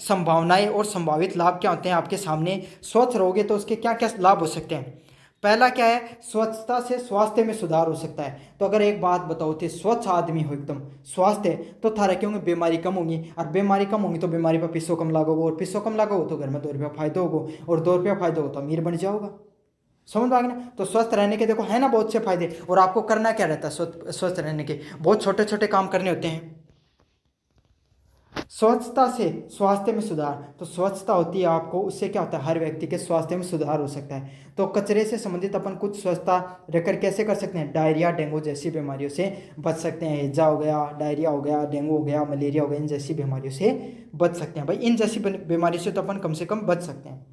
संभावनाएं और संभावित लाभ क्या होते हैं आपके सामने। स्वच्छ रहोगे तो उसके क्या क्या लाभ हो सकते हैं। पहला क्या है, स्वच्छता से स्वास्थ्य में सुधार हो सकता है। तो अगर एक बात बताओ तो स्वच्छ आदमी हो एकदम स्वास्थ्य तो थारा क्यों होंगे, बीमारी कम होगी, और बीमारी कम होगी तो बीमारी पर पैसों कम लागोगे, और पैसों कम लागोगे तो घर में 2 रुपया फायदा होगा, और 2 रुपया फायदा हो तो अमीर बन जाओगा। समझ आ गया ना। तो स्वस्थ रहने के देखो है ना बहुत से फायदे, और आपको करना क्या रहता है स्वस्थ रहने के, बहुत छोटे छोटे काम करने होते हैं। स्वच्छता से स्वास्थ्य में सुधार, तो स्वच्छता होती है आपको, उससे क्या होता है हर व्यक्ति के स्वास्थ्य में सुधार हो सकता है। तो कचरे से संबंधित अपन कुछ स्वच्छता रहकर कैसे कर सकते हैं, डायरिया डेंगू जैसी बीमारियों से बच सकते हैं। हैजा हो गया, डायरिया हो गया, डेंगू हो गया, मलेरिया हो गया, इन जैसी बीमारियों से बच सकते हैं भाई। इन जैसी बीमारी से तो अपन कम से कम बच सकते हैं।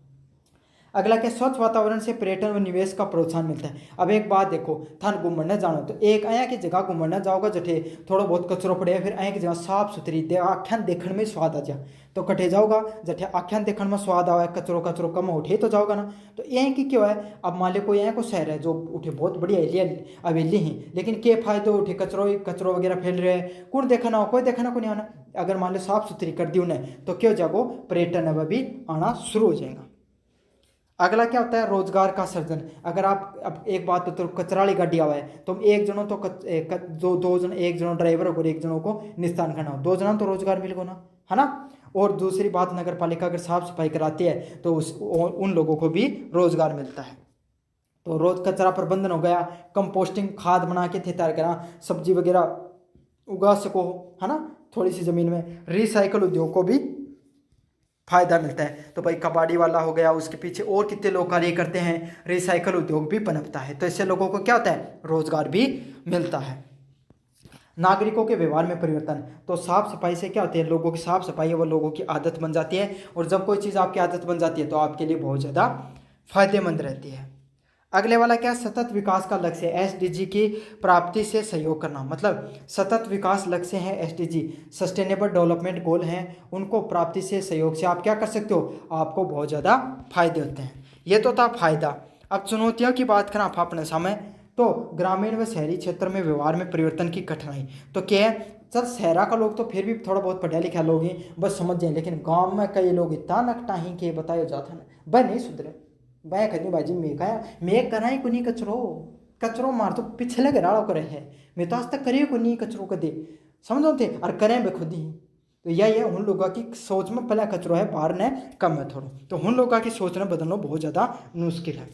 अगला क्या, स्वच्छ वातावरण से पर्यटन व निवेश का प्रोत्साहन मिलता है। अब एक बात देखो, थान घूमने जाना तो एक आया की जगह घूमने जाओगा जठे थोड़ा बहुत कचरो पड़े, फिर आया की जगह साफ सुथरी दे आख्यान देखने में स्वाद आ जा, तो कटे जाओगा जठे आख्यान देखने में स्वाद आवा, कचरो कचरो कम उठे तो जाओगा ना। तो ये की क्यों है, अब मान लो कोई यहाँ को शहर है जो उठे बहुत बढ़िया एरिया हवेली ही, लेकिन के फायदे उठे कचरो कचरो वगैरह फैल रहे हैं, कौन देखना हो, कोई देखना को नहीं आना। अगर मान लो साफ सुथरी कर दी उन्हें तो क्यों जागो, पर्यटन अब भी आना शुरू हो जाएगा। अगला क्या होता है, रोजगार का सृजन। अगर आप अब एक बात तो कचरा वाली गाड़ी आवा है तो एक जनों तो दो जन, एक जनों ड्राइवर और एक जनों को निस्तान करना हो, 2 जना तो रोजगार मिल गो ना, है ना। और दूसरी बात, नगर पालिका अगर साफ सफाई कराती है तो उन लोगों को भी रोजगार मिलता है। तो रोज कचरा प्रबंधन हो गया, कंपोस्टिंग खाद बना के तैयार करना, सब्जी वगैरह उगा सको, है ना, थोड़ी सी जमीन में। रिसाइकल उद्योग को भी फायदा मिलता है। तो भाई कबाड़ी वाला हो गया, उसके पीछे और कितने लोग कार्य करते हैं, रिसाइकल उद्योग भी पनपता है, तो इससे लोगों को क्या होता है, रोजगार भी मिलता है। नागरिकों के व्यवहार में परिवर्तन, तो साफ सफाई से क्या होती है, लोगों की साफ सफाई है वो लोगों की आदत बन जाती है, और जब कोई चीज़ आपकी आदत बन जाती है तो आपके लिए बहुत ज़्यादा फायदेमंद रहती है। अगले वाला क्या, सतत विकास का लक्ष्य है, एसडीजी की प्राप्ति से सहयोग करना। मतलब सतत विकास लक्ष्य है एसडीजी, सस्टेनेबल डेवलपमेंट गोल हैं, उनको प्राप्ति से सहयोग से आप क्या कर सकते हो, आपको बहुत ज़्यादा फायदे होते हैं। ये तो था फायदा। अब चुनौतियों की बात करें आप अपने सामने, तो ग्रामीण व शहरी क्षेत्र में व्यवहार में परिवर्तन की कठिनाई। तो क्या है, चल शहरा का लोग तो फिर भी थोड़ा बहुत पढ़ा लिखा लोग ही बस समझ जाए, लेकिन गाँव में कई लोग इतना नकटा ही के बताया जाता ना, वह नहीं सुधरे। वह कहनी बाजी मैं कहा मैं कराई को नहीं कचरो, कचरो मार तो पिछले घराड़ो करे है, मैं तो आज तक करिए को नहीं कचरो कदे, समझो थे और करें बे खुद ही। तो यही है उन लोगों की सोच में, पहला कचरो है बाहर ने कम है थोड़ा, तो उन लोगों की सोच ने बदलना बहुत ज़्यादा मुश्किल है।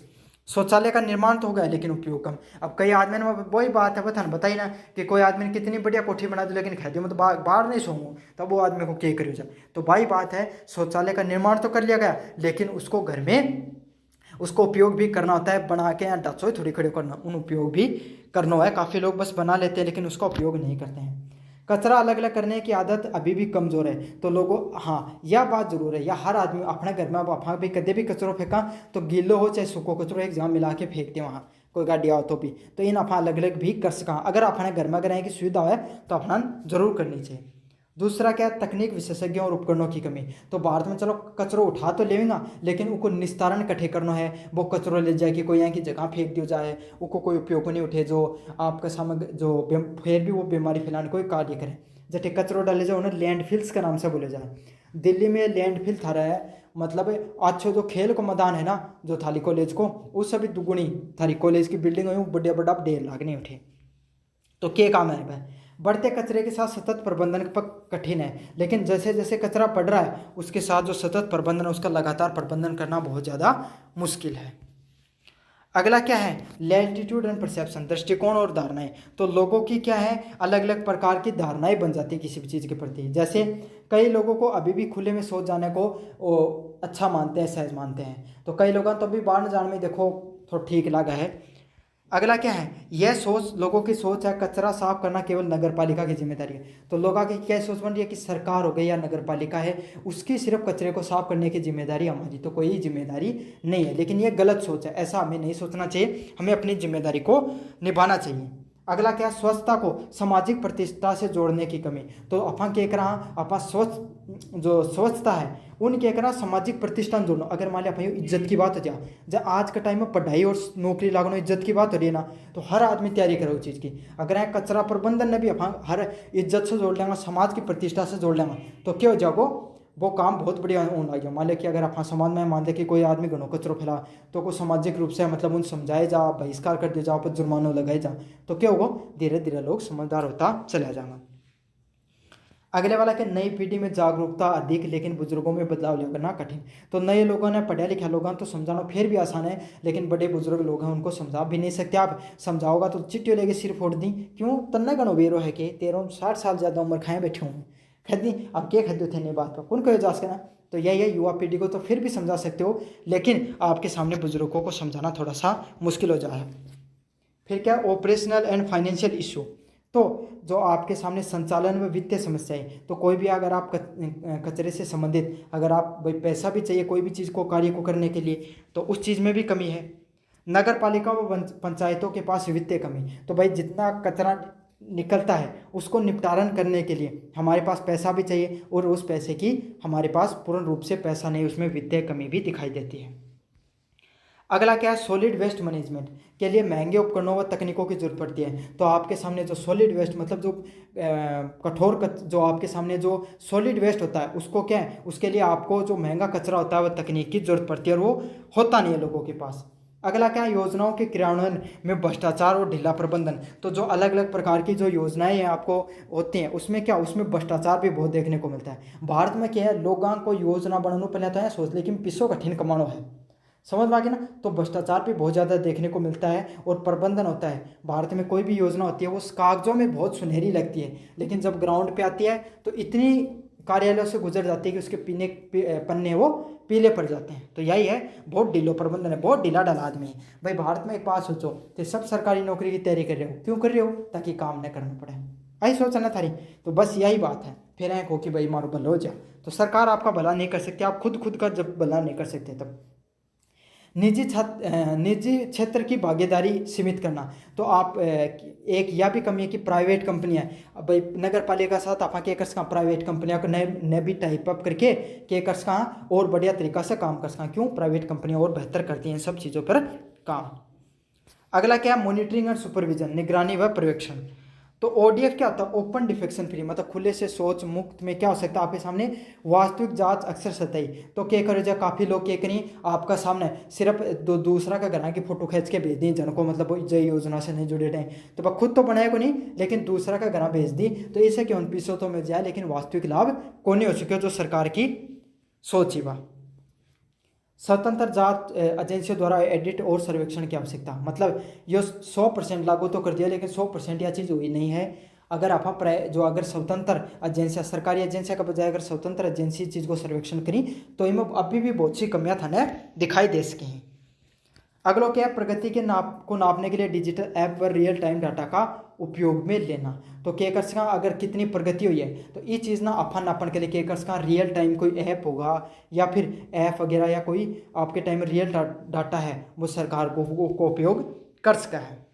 शौचालय का निर्माण तो हो गया लेकिन उपयोग कम। अब कई आदमी ने वही बात है बता बताई ना कि कोई आदमी ने कितनी बढ़िया कोठी बना दी लेकिन कह दिया मैं तो बाहर नहीं सोऊंगा, तब वो आदमी को क्या करियो जाए। तो वही बात है, शौचालय का निर्माण तो कर लिया गया लेकिन उसको घर में उसको उपयोग भी करना होता है, बना के यहाँ डचो थोड़ी खड़ी करना, उन उपयोग भी करना है। काफ़ी लोग बस बना लेते हैं लेकिन उसका उपयोग नहीं करते हैं। कचरा अलग अलग करने की आदत अभी भी कमज़ोर है, तो लोगों हाँ यह बात जरूर है, या हर आदमी अपने घर में आप भी कदे भी कचरो फेंका तो गीलो हो चाहे सूखो कचरो एक जगह मिला के फेंकते वहाँ, कोई गाड़ी आओ तो इन अपना अलग अलग भी कर सका। अगर अपने घर में अगर की सुविधा है तो अपना जरूर करनी चाहिए। दूसरा क्या है, तकनीक विशेषज्ञों और उपकरणों की कमी। तो भारत में चलो कचरो उठा तो लेगा लेकिन उनको निस्तारण कठे करना है, वो कचरो ले जाए कि कोई यहाँ की जगह फेंक दिया जाए, उनको कोई उपयोग नहीं उठे जो आपका सामग्री जो फिर भी वो बीमारी फैलाने कोई कार्य करे। जैसे कचरो डाले जाए उन्हें लैंडफिल्स का नाम से बोले जाए। दिल्ली में लैंडफिल था रहा है, मतलब अच्छो जो खेल को मैदान है ना जो थाली कॉलेज को, उससे भी दुगुनी थारी कॉलेज की बिल्डिंग हुई बड़े बड़ा ढेर लागने उठे। तो क्या काम है भाई, बढ़ते कचरे के साथ सतत प्रबंधन कठिन है, लेकिन जैसे जैसे कचरा बढ़ रहा है उसके साथ जो सतत प्रबंधन है उसका लगातार प्रबंधन करना बहुत ज़्यादा मुश्किल है। अगला क्या है, लैटिट्यूड एंड परसेप्शन, दृष्टिकोण और धारणाएं। तो लोगों की क्या है, अलग अलग प्रकार की धारणाएं बन जाती है किसी भी चीज़ के प्रति। जैसे कई लोगों को अभी भी खुले में शौच जाने को अच्छा मानते हैं, सहज मानते हैं, तो कई लोगों तो अभी बाहर जाने में देखो थोड़ा ठीक लगा है। अगला क्या है, यह सोच लोगों की सोच है कचरा साफ करना केवल नगर पालिका की जिम्मेदारी है। तो लोगों की क्या सोच बन रही है कि सरकार हो गई या नगर पालिका है उसकी सिर्फ कचरे को साफ करने की जिम्मेदारी हमारी, तो कोई जिम्मेदारी नहीं है। लेकिन यह गलत सोच है, ऐसा हमें नहीं सोचना चाहिए, हमें अपनी जिम्मेदारी को निभाना चाहिए। अगला क्या, स्वच्छता को सामाजिक प्रतिष्ठा से जोड़ने की कमी। तो अपन क्या करा, अपन स्वच्छता है उनके करा सामाजिक प्रतिष्ठान जोड़ना। अगर मान लिया भाई इज्जत की बात हो जाए, जब आज के टाइम में पढ़ाई और नौकरी लागना इज्जत की बात हो रही है ना, तो हर आदमी तैयारी करे उस चीज़ की। अगर यहाँ कचरा प्रबंधन ने भी अपन हर इज्जत से जोड़ लेंगे, समाज की प्रतिष्ठा से जोड़ लेंगे, तो क्या हो जाओगे वो काम बहुत बढ़िया होने लग गया। मान लिया कि अगर आप समाज में मान लें कि कोई आदमी घणो कचरो फैला, तो को सामाजिक रूप से मतलब उन समझाए जा, बहिष्कार कर दिया जा, पर जुर्माना लगाए जा, तो क्या होगा, धीरे धीरे लोग समझदार होता चला जाएगा। अगले वाला कि नई पीढ़ी में जागरूकता अधिक लेकिन बुजुर्गों में बदलाव लाना कठिन। तो नए लोगों ने, पढ़े लिखे लोगों तो समझाना फिर भी आसान है, लेकिन बड़े बुजुर्ग लोग हैं उनको समझा भी नहीं सकते। आप समझाओगा तो चिट्ठी लेके सिर फोड़ दी, क्यों तन्ने गणो बेरो है कि 13-60 साल ज़्यादा उम्र खाए बैठे हूँ खदी, अब क्या खदे थे नहीं बात पर कौन कहे जा सकना। तो यही है, युवा पीढ़ी को तो फिर भी समझा सकते हो, लेकिन आपके सामने बुजुर्गों को समझाना थोड़ा सा मुश्किल हो जाए। फिर क्या, ऑपरेशनल एंड फाइनेंशियल इशू। तो जो आपके सामने संचालन व वित्तीय समस्याएं, तो कोई भी अगर आप कचरे से संबंधित, अगर आप भाई पैसा भी चाहिए कोई भी चीज़ को, कार्य को करने के लिए, तो उस चीज़ में भी कमी है। नगर पालिका व पंचायतों के पास वित्तीय कमी, तो भाई जितना कचरा निकलता है उसको निपटारण करने के लिए हमारे पास पैसा भी चाहिए, और उस पैसे की हमारे पास पूर्ण रूप से पैसा नहीं, उसमें वित्तीय कमी भी दिखाई देती है। अगला क्या है, सॉलिड वेस्ट मैनेजमेंट के लिए महंगे उपकरणों व तकनीकों की जरूरत पड़ती है। तो आपके सामने जो सॉलिड वेस्ट मतलब जो जो आपके सामने जो सॉलिड वेस्ट होता है उसको क्या है, उसके लिए आपको जो महंगा कचरा होता है वह तकनीक की जरूरत पड़ती है, और वो होता नहीं है लोगों के पास। अगला क्या है, योजनाओं के क्रियान्वयन में भ्रष्टाचार और ढीला प्रबंधन। तो जो अलग अलग प्रकार की जो योजनाएं हैं आपको होती हैं, उसमें क्या, उसमें भ्रष्टाचार भी बहुत देखने को मिलता है। भारत में क्या है, लोगों को योजना बनाने पहले तो है सोच लेकिन पिसो कठिन कमानो है, समझ में आ गया ना। तो भ्रष्टाचार भी बहुत ज़्यादा देखने को मिलता है, और प्रबंधन होता है। भारत में कोई भी योजना होती है वो कागजों में बहुत सुनहरी लगती है, लेकिन जब ग्राउंड पे आती है तो इतनी कार्यालयों से गुजर जाती है कि उसके पन्ने वो पीले पड़ जाते हैं। तो यही है, बहुत ढीलो प्रबंधन है, बहुत ढीला ढाला आदमी है। भाई भारत में एक बात सोचो, तो सब सरकारी नौकरी की तैयारी कर रहे हो, क्यों कर रहे हो, ताकि काम न करना पड़े, आई सोचना थारी। तो बस यही बात है, फिर एक हो कि भाई मारो भला हो जाए, तो सरकार आपका भला नहीं कर सकती, आप खुद का जब भला नहीं कर सकते तब। निजी क्षेत्र की भागीदारी सीमित करना। तो आप एक यह भी कमी है कि प्राइवेट कंपनियां, भाई नगर पालिका के साथ आप कर सका, प्राइवेट कंपनियां को नए भी टाइप अप करके के कर सका और बढ़िया तरीका से काम कर सका। क्यों, प्राइवेट कंपनियां और बेहतर करती हैं सब चीज़ों पर काम। अगला क्या है, मॉनिटरिंग और सुपरविजन, निगरानी व पर्यवेक्षण। तो ओडीएफ क्या होता है, ओपन डिफेक्शन फ्री, मतलब खुले से शौच मुक्त में क्या हो सकता है, आपके सामने वास्तविक जांच अक्सर सतही। तो क्या करो, जब काफ़ी लोग क्या करें आपका सामने सिर्फ दूसरा का घर की फोटो खींच के भेज दी, जिनको मतलब जय योजना से नहीं जुड़े रहे, तो वह खुद तो बनाए को नहीं, लेकिन दूसरा का घर भेज दी, तो इसे क्यों पीछे तो मिल जाए, लेकिन वास्तविक लाभ को नहीं हो सके जो सरकार की सोच ही वह। स्वतंत्र जांच एजेंसियों द्वारा एडिट और सर्वेक्षण की आवश्यकता, मतलब ये 100% लागू तो कर दिया, लेकिन 100% यह चीज़ हुई नहीं है। अगर आप अगर स्वतंत्र एजेंसियाँ, सरकारी एजेंसिया का बजाय अगर स्वतंत्र एजेंसी चीज़ को सर्वेक्षण करी, तो इनमें अभी भी बहुत सी कमियां थाने दिखाई दे सकी हैं। अगला क्या है, प्रगति के नापने के लिए डिजिटल ऐप व रियल टाइम डाटा का उपयोग में लेना। तो क्या कर सका, अगर कितनी प्रगति हुई है, तो ये चीज़ ना अपन नापन के लिए क्या कर सका, रियल टाइम कोई ऐप होगा या फिर ऐप वगैरह, या कोई आपके टाइम में रियल डाटा है वो सरकार को उपयोग कर सका है।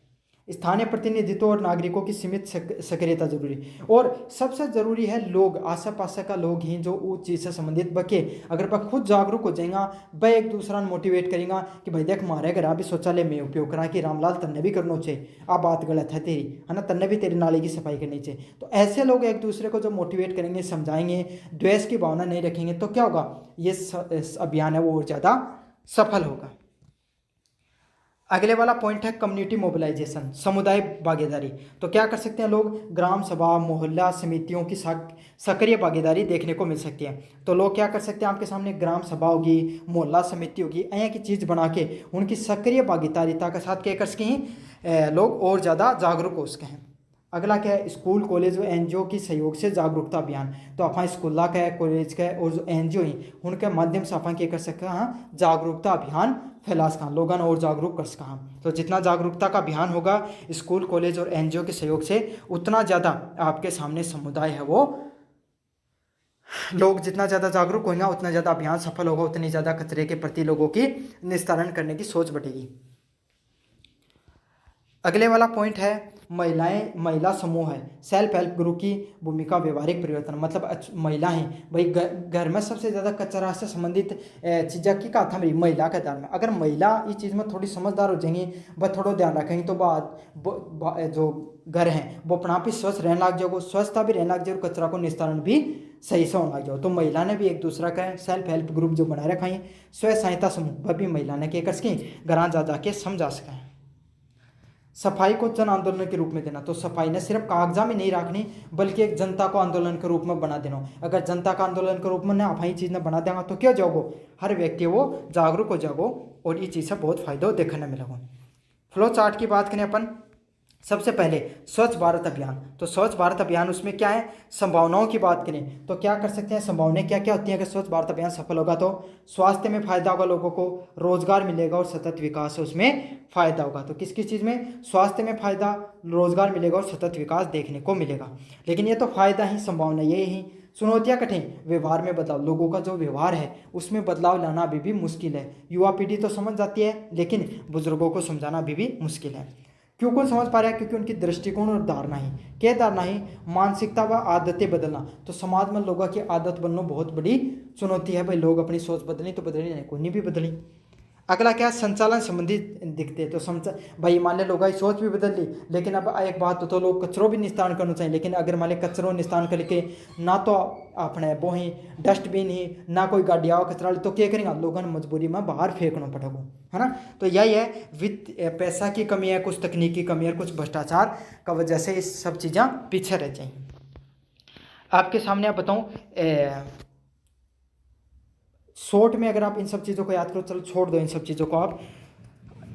स्थानीय प्रतिनिधित्व और नागरिकों की सीमित सक्रियता जरूरी, और सबसे जरूरी है लोग, आस पास का लोग ही जो उस चीज़ से संबंधित बके, अगर वह खुद जागरूक हो जाएगा, वह एक दूसरा मोटिवेट करेगा कि भाई देख मारे घर भी शौचालय में उपयोग करा कि रामलाल तन्ने भी करना चाहिए, अब बात गलत है तेरी, है ना, तन्ने भी तेरी नाली की सफाई करनी चाहिए। तो ऐसे लोग एक दूसरे को जो मोटिवेट करेंगे, समझाएंगे, द्वेष की भावना नहीं रखेंगे, तो क्या होगा, ये अभियान है वो और ज़्यादा सफल होगा। अगले वाला पॉइंट है कम्युनिटी मोबिलाइजेशन, समुदाय भागीदारी। तो क्या कर सकते हैं लोग, ग्राम सभा, मोहल्ला समितियों की सक्रिय भागीदारी देखने को मिल सकती है। तो लोग क्या कर सकते हैं, आपके सामने ग्राम सभा होगी, मोहल्ला समिति होगी, ऐसा की चीज़ बना के उनकी सक्रिय भागीदारिता के साथ क्या कर सकें, लोग और ज़्यादा जागरूक हो सकें। अगला क्या है, स्कूल कॉलेज व एनजीओ की सहयोग से जागरूकता अभियान। तो अपन स्कूल का है, कॉलेज का है, और जो एनजीओ हैं उनके माध्यम से अपन क्या कर सकते हैं, जागरूकता अभियान फैला सका, लोगों और जागरूक कर सका। तो जितना जागरूकता का अभियान होगा स्कूल कॉलेज और एनजीओ के सहयोग से, उतना ज़्यादा आपके सामने समुदाय है वो, लोग जितना ज़्यादा जागरूक होंगे उतना ज़्यादा अभियान सफल होगा, उतनी ज़्यादा कचरे के प्रति लोगों की निस्तारण करने की सोच बढ़ेगी। अगले वाला पॉइंट है महिला समूह है, सेल्फ हेल्प ग्रुप की भूमिका व्यवहारिक परिवर्तन। मतलब महिलाएं भाई घर में सबसे ज़्यादा कचरा से संबंधित चीज़ें की कहा था मेरी महिला के दायरे में, अगर महिला इस चीज़ में थोड़ी समझदार हो जाएंगी, वह थोड़ा ध्यान रखेंगे, तो जो घर हैं वो अपना भी स्वस्थ रहने लग जाओगे, स्वच्छता भी रहने लग जाए, कचरा को निस्तारण भी सही से होना जो। तो महिला ने भी एक दूसरा का सेल्फ हेल्प ग्रुप जो बना रखा है, स्वयं सहायता समूह, वह भी महिला ने क्या कर सकें, घर जा जाके समझा सकें। सफाई को जन आंदोलन के रूप में देना, तो सफाई ने सिर्फ कागजा में नहीं रखनी बल्कि एक जनता को आंदोलन के रूप में बना देना। अगर जनता का आंदोलन के रूप में ना आप चीज़ ने बना देगा तो क्या जाओगो, हर व्यक्ति वो जागरूक हो जाओ और ये चीज़ से बहुत फायदा देखने मिलेगा। फ्लो चार्ट की बात करें अपन, सबसे पहले स्वच्छ भारत अभियान। तो स्वच्छ भारत अभियान उसमें क्या है, संभावनाओं की बात करें तो क्या कर सकते हैं, संभावनाएं क्या क्या होती हैं अगर स्वच्छ भारत अभियान सफल होगा तो स्वास्थ्य में फायदा होगा, लोगों को रोजगार मिलेगा और सतत विकास उसमें फायदा होगा। तो किस किस चीज़ में, स्वास्थ्य में फायदा, रोजगार मिलेगा और सतत विकास देखने को मिलेगा। लेकिन ये तो फायदा ही, संभावना ये ही। चुनौतियां कठिन, व्यवहार में बदलाव, लोगों का जो व्यवहार है उसमें बदलाव लाना अभी भी मुश्किल है। युवा पीढ़ी तो समझ जाती है लेकिन बुजुर्गों को समझाना अभी भी मुश्किल है। क्यों कौन समझ पा रहा है, क्योंकि उनकी दृष्टिकोण और धारणा ही, क्या धारणा ही, मानसिकता व आदतें बदलना। तो समाज में लोगों की आदत बनना बहुत बड़ी चुनौती है भाई, लोग अपनी सोच बदली तो बदली नहीं, कोई नहीं भी बदली। अगला क्या, संचालन संबंधी दिखते। तो भाई मान ले लोगों की सोच भी बदल ली, लेकिन अब एक बात तो लोग कचरों भी निस्तारण करना चाहिए, लेकिन अगर मान ले कचरों निस्तारण करके ना तो अपने वो ही डस्टबिन ही ना कोई गाड़ी आओ कचरा, तो क्या करेंगे, लोगों ने मजबूरी में बाहर फेंकना पड़ेगा, है ना। तो यही है, वित्त पैसा की कमी है, कुछ तकनीकी कमी है, कुछ भ्रष्टाचार का वजह से ये सब चीज़ें पीछे रह जाएंगी। आपके सामने आप बताऊँ शॉर्ट में, अगर आप इन सब चीज़ों को याद करो, चलो छोड़ दो इन सब चीज़ों को आप,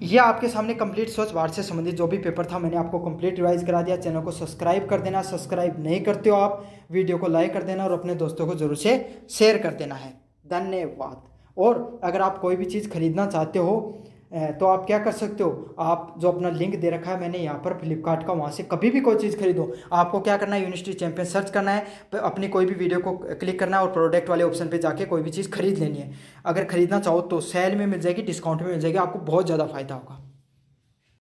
ये आपके सामने कंप्लीट स्वच्छ भारत से संबंधित जो भी पेपर था मैंने आपको कंप्लीट रिवाइज करा दिया। चैनल को सब्सक्राइब कर देना, सब्सक्राइब नहीं करते हो आप वीडियो को लाइक कर देना और अपने दोस्तों को जरूर से शेयर कर देना है। धन्यवाद। और अगर आप कोई भी चीज़ खरीदना चाहते हो तो आप क्या कर सकते हो, आप जो अपना लिंक दे रखा है मैंने यहाँ पर फ्लिपकार्ट का, वहाँ से कभी भी कोई चीज़ खरीदो, आपको क्या करना है, यूनिवर्सिटी चैंपियन सर्च करना है, अपनी कोई भी वीडियो को क्लिक करना है और प्रोडक्ट वाले ऑप्शन पे जाके कोई भी चीज़ खरीद लेनी है। अगर खरीदना चाहो तो सेल में मिल जाएगी, डिस्काउंट में मिल जाएगी, आपको बहुत ज़्यादा फायदा होगा।